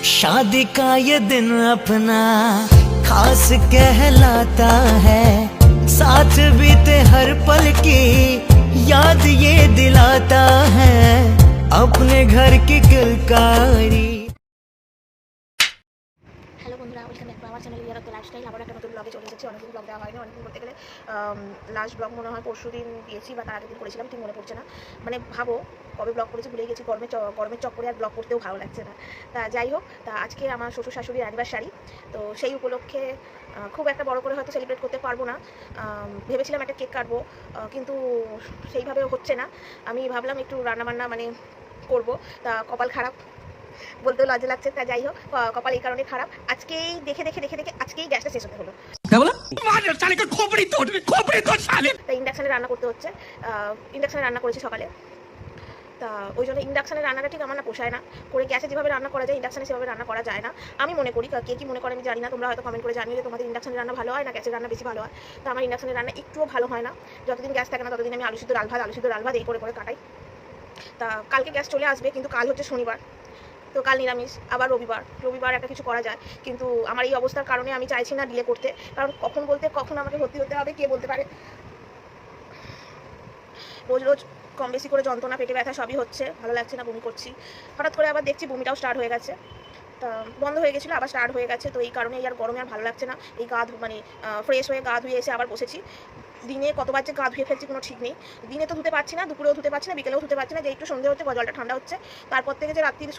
शादी का ये दिन अपना खास कहलाता है, साथ बीते हर पल की याद ये दिलाता है, अपने घर की किलकारी। হ্যালো বন্ধুরা, welcome back to our channel year of the lifestyle. আবার একটা নতুন ব্লগে চলে এসেছি। অনেকদিন ব্লগ দেওয়া হয়নি, অনেকদিন বলতে গেলে লাস্ট ব্লগ মনে হয় পরশু দিন দিয়েছি বা তার আগের দিন করেছিলাম, ঠিক মনে পড়ছে না। মানে ভাবো কবে ব্লগ করেছি ভুলে গেছি, গরমের চক্করে আর ব্লগ করতেও ভালো লাগছে না। তা যাই হোক, তা আজকে আমার শ্বশুর শাশুড়ির অ্যানিভার্সারি, তো সেই উপলক্ষে খুব একটা বড় করে হয়তো সেলিব্রেট করতে পারবো না। ভেবেছিলাম একটা কেক কাটবো, কিন্তু সেইভাবেও হচ্ছে না। আমি ভাবলাম একটু রান্নাবান্না মানে করবো, তা কপাল খারাপ, বলতেও লজ্জা লাগছে। তা যাই হোক, কপাল এই কারণে খারাপ, আজকেই দেখে আজকেই গ্যাসটা শেষ হতে হলো। তা ইন্ডাকশানে রান্না করতে হচ্ছে। ইন্ডাকশানে রান্না করেছি সকালে, তা ওই জন্য ইন্ডাকশানের রান্নাটা ঠিক আমার না পোষায় না। করে গ্যাসে যেভাবে রান্না করা যায় ইন্ডাকশানে সেভাবে রান্না করা যায় না আমি মনে করি। কে কি মনে করে আমি জানি না, তোমরা হয়তো কমেন্ট করে জানিয়ে যে তোমাদের ইন্ডাকশানের রান্না ভালো হয় না গ্যাসের রান্না বেশি ভালো হয়। তো আমার ইন্ডাকশানের রান্না একটুও ভালো হয় না। যতদিন গ্যাস থাকে না ততদিন আমি আলু সিদ্ধ ডাল ভাত এই করে কাটাই। তা কালকে গ্যাস চলে আসবে, কিন্তু কাল হচ্ছে শনিবার, তো কাল নিরামিষ, আবার রবিবার একটা কিছু করা যায়। কিন্তু আমার এই অবস্থার কারণে আমি চাইছি না ডিলে করতে, কারণ কখন বলতে কখন আমাকে ভর্তি হতে হবে কে বলতে পারে। রোজ কম বেশি করে যন্ত্রণা, পেটে ব্যথা সবই হচ্ছে, ভালো লাগছে না, বমি করছি। হঠাৎ করে আবার দেখছি বমিটাও স্টার্ট হয়ে গেছে। তা বন্ধ হয়ে গেছিলো, আবার স্টার্ট হয়ে গেছে। তো এই কারণে আর গরমে আর ভালো লাগছে না। এই মানে ফ্রেশ হয়ে গা ধুয়ে এসে আবার বসেছি। দিনে কতবার যে গা ধুয়ে ফেলছি কোনো ঠিক নেই। দিনে তো ধুতে পারছি না, দুপুরেও ধুতে পারছি না, বিকেলেও ধুতে পারছি না। যে একটু সন্ধে হচ্ছে জলটা ঠান্ডা হচ্ছে, তারপর থেকে যে রাত্রির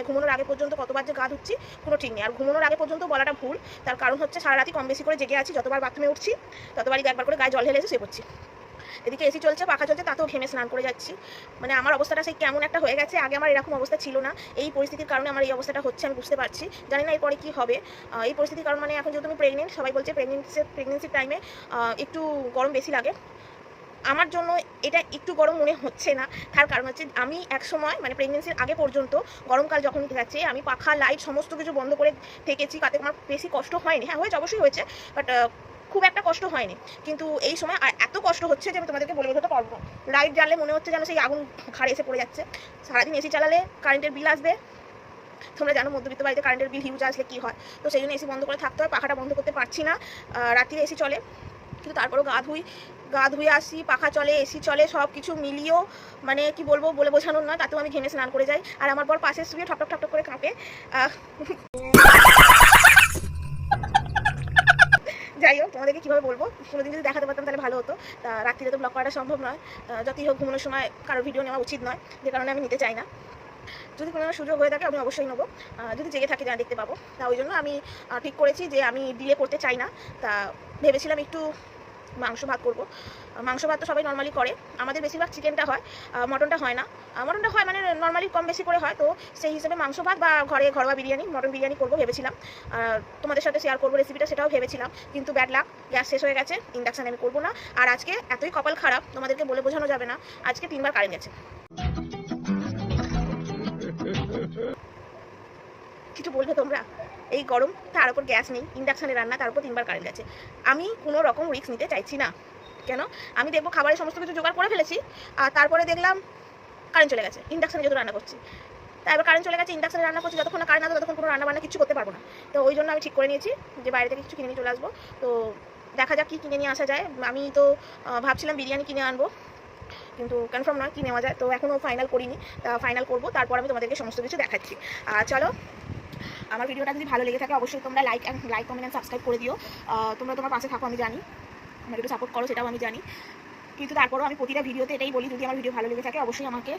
ঘুমানোর আগে পর্যন্ত কতবার যে গা ধুচ্ছি কোনো ঠিক নেই। আর ঘুমানোর আগে পর্যন্ত বলাটা ভুল, তার কারণ হচ্ছে সারা রাতি কম বেশি করে জেগে আছি। যতবার বাথরুমে উঠছি ততবারই একবার করে গায়ে জল ঢেলে এসে শুয়ে পড়ছি। এদিকে এসি চলছে, পাখা চলছে, তাতেও ঘেমে স্নান করে যাচ্ছি। মানে আমার অবস্থাটা সেই কেমন একটা হয়ে গেছে। আগে আমার এরকম অবস্থা ছিল না, এই পরিস্থিতির কারণে আমার এই অবস্থাটা হচ্ছে, আমি বুঝতে পারছি। জানি না এরপরে কী হবে। এই পরিস্থিতির কারণ মানে এখন যেহেতু আমি প্রেগনেন্ট, সবাই বলছে প্রেগনেন্সির টাইমে একটু গরম বেশি লাগে। আমার জন্য এটা একটু গরম মনে হচ্ছে না। তার কারণ হচ্ছে আমি এক সময় মানে প্রেগনেন্সির আগে পর্যন্ত গরমকাল যখন গেছে আমি পাখা লাইট সমস্ত কিছু বন্ধ করে থেকেছি, তাতে আমার বেশি কষ্ট হয়নি। হ্যাঁ হয়েছে, অবশ্যই হয়েছে, বাট খুব একটা কষ্ট হয়নি। কিন্তু এই সময় আর এত কষ্ট হচ্ছে যে আমি তোমাদেরকে বলে বোঝাতে পারবো না। লাইট জ্বাললে মনে হচ্ছে যেন সেই আগুন ঘাড়ে এসে পড়ে যাচ্ছে। সারাদিন এসি চালালে কারেন্টের বিল আসবে, তোমরা জানো মধ্যবিত্ত বাড়িতে কারেন্টের বিল হিউজ আসলে কী হয়। তো সেই জন্য এসি বন্ধ করে থাকতে হয়, পাখাটা বন্ধ করতে পারছি না। রাত্রিরে এসি চলে, কিন্তু তারপরেও গা ধুয়ে আসি, পাখা চলে, এসি চলে, সব কিছু মিলিয়েও মানে কি বলবো, বলে বোঝানোর নয়, তাতেও আমি ঘেমে স্নান করে যাই। আর আমার পর পাশে শুয়ে ঠপটপ করে কাঁপে। যাই হোক, তোমাদেরকে কীভাবে বলবো, কোনোদিন যদি দেখাতে পারতাম তাহলে ভালো হতো। তা রাত্রিরে তো ব্লগ করাটা সম্ভব নয়, যতই হোক ঘুমানোর সময় কারোর ভিডিও নেওয়া উচিত নয়, যে কারণে আমি নিতে চাই না। যদি কোনো সুযোগ হয়ে থাকে আমি অবশ্যই নেবো, যদি জেগে থাকি যা দেখতে পাবো। তা ওই জন্য আমি ঠিক করেছি যে আমি ডিলে করতে চাই না। তা ভেবেছিলাম একটু মাংস ভাত করবো। মাংস ভাত তো সবাই নর্মালি করে, আমাদের বেশিরভাগ চিকেনটা হয়, মটনটা হয় না। মটনটা হয় মানে নর্মালি কম বেশি করে হয়, তো সেই হিসেবে মাংস ভাত বা ঘরোয়া বিরিয়ানি, মটন বিরিয়ানি করবো ভেবেছিলাম। তোমাদের সাথে শেয়ার করবো রেসিপিটা, সেটাও ভেবেছিলাম, কিন্তু ব্যাড লাক, গ্যাস শেষ হয়ে গেছে, ইন্ডাকশানে আমি করবো না। আর আজকে এতই কপাল খারাপ তোমাদেরকে বলে বোঝানো যাবে না, আজকে 3বার কারেন্ট গেছে। কিছু বলবে তোমরা? এই গরম, তার উপর গ্যাস নেই, ইন্ডাকশানে রান্না, তার উপর 3বার কারেন্ট গেছে। আমি কোনো রকম রিস্ক নিতে চাইছি না। কেন? আমি দেখবো খাবারের সমস্ত কিছু জোগাড় করে ফেলেছি, আর তারপরে দেখলাম কারেন্ট চলে গেছে, ইন্ডাকশানে যেহেতু রান্না করছি। তাই এবার কারেন্ট চলে গেছে, ইন্ডাকশানে রান্না করছি, যতক্ষণ না কারেন্ট আসবে ততক্ষণ কোনো রান্না বান্না কিছু করতে পারবো না। তো ওই জন্য আমি ঠিক করে নিয়েছি যে বাইরে থেকে কিছু কিনে নিয়ে চলে আসবো। তো দেখা যাক কী কিনে নিয়ে আসা যায়। আমি তো ভাবছিলাম বিরিয়ানি কিনে আনবো, কিন্তু কনফার্ম নয় কী নেওয়া যায়, তো এখনও ফাইনাল করিনি। তা ফাইনাল করবো, তারপর আমি তোমাদেরকে সমস্ত কিছু দেখাচ্ছি। চলো, আমার ভিডিওটা যদি ভালো লেগে থাকে অবশ্যই তোমরা লাইক কমেন্ট অ্যান্ড সাবস্ক্রাইব করে দিও। তোমরা তোমার পাশে থাকো আমি জানি, আমার একটু সাপোর্ট করো সেটাও আমি জানি, কিন্তু তারপরেও আমি প্রতিটা ভিডিওতে এটাই বলি, যদি আমার ভিডিও ভালো লেগে থাকে অবশ্যই আমাকে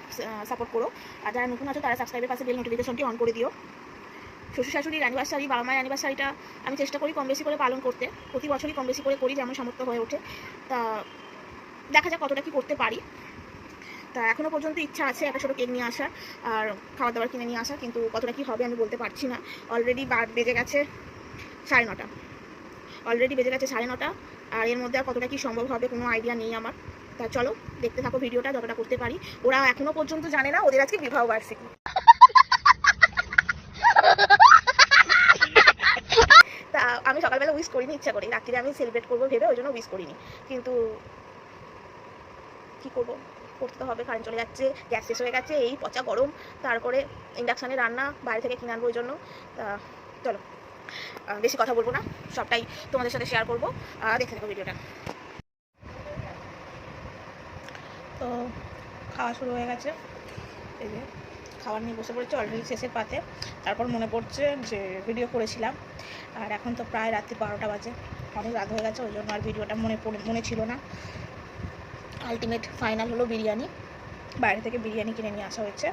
সাপোর্ট করো। আর যারা নতুন আছো তারা সাবস্ক্রাইবের পাশে বেল নোটিফিকেশনটি অন করে দিও। শ্বশুর শাশুড়ির অ্যানিভার্সারি, বাবা মায়ের অ্যানিভার্সারিটা আমি চেষ্টা করি কম বেশি করে পালন করতে, প্রতি বছরই কম বেশি করে করি, যেমন সামর্থ্য হয়ে ওঠে। তা দেখা যাক কতটা কী করতে পারি। তা এখনও পর্যন্ত ইচ্ছা আছে একটা ছোটো কেক নিয়ে আসার আর খাবার দাবার কিনে নিয়ে আসা, কিন্তু কতটা কী হবে আমি বলতে পারছি না। অলরেডি বেজে গেছে 9:30, অলরেডি বেজে গেছে 9:30, আর এর মধ্যে আর কতটা কী সম্ভব হবে কোনো আইডিয়া নেই আমার। তা চলো দেখতে থাকো ভিডিওটা যতটা করতে পারি। ওরা এখনও পর্যন্ত জানে না ওদের আজকে বিবাহ বার্ষিকী। তা আমি সকালবেলা উইশ করিনি ইচ্ছা করি, রাত্রিরে আমি সেলিব্রেট করবো ভেবে ওই জন্য উইশ করিনি। কিন্তু কী করবো, করতে তো হবে, কারেন্ট চলে যাচ্ছে, গ্যাস শেষ হয়ে গেছে, এই পচা গরম, তারপরে ইন্ডাকশানে রান্না, বাইরে থেকে কিনে আনবো ওই জন্য। তা চলো বেশি কথা বলবো না, সবটাই তোমাদের সাথে শেয়ার করবো, দেখে দেখো ভিডিওটা। তো খাওয়া শুরু হয়ে গেছে, এই যে খাবার নিয়ে বসে পড়েছে অলরেডি শেষের পাতে। তারপর মনে পড়ছে যে ভিডিও করেছিলাম, আর এখন তো প্রায় রাত্রি 12টা বাজে, অনেক রাত হয়ে গেছে, ওই জন্য আর ভিডিওটা মনে ছিল না। আলটিমেট ফাইনাল হলো বিরিয়ানি, বাইরে থেকে বিরিয়ানি কিনে নিয়ে আসা হয়েছে,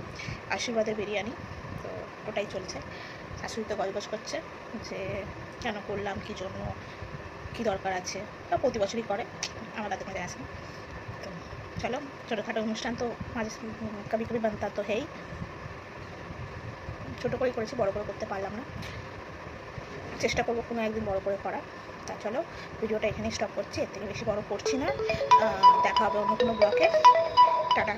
আশীর্বাদের বিরিয়ানি। তো ওটাই চলছে। শাশুড়ি তো গজগজ করছে যে কেন করলাম, কী জন্য, কী দরকার আছে, তা প্রতি বছরই করে, আমার তাতে মেরে আসে। তো চলো, ছোটোখাটো অনুষ্ঠান তো মাঝে কবি কবি বানতা তো হেই, ছোটো করেই করেছি, বড় করে করতে পারলাম না, চেষ্টা করবো কোনো একদিন বড় করে করার। তা চলো ভিডিওটা এখানেই স্টপ করছি, এর থেকে বেশি বড় করছি না, দেখা হবে অন্য কোনো ব্লগে। টাটা।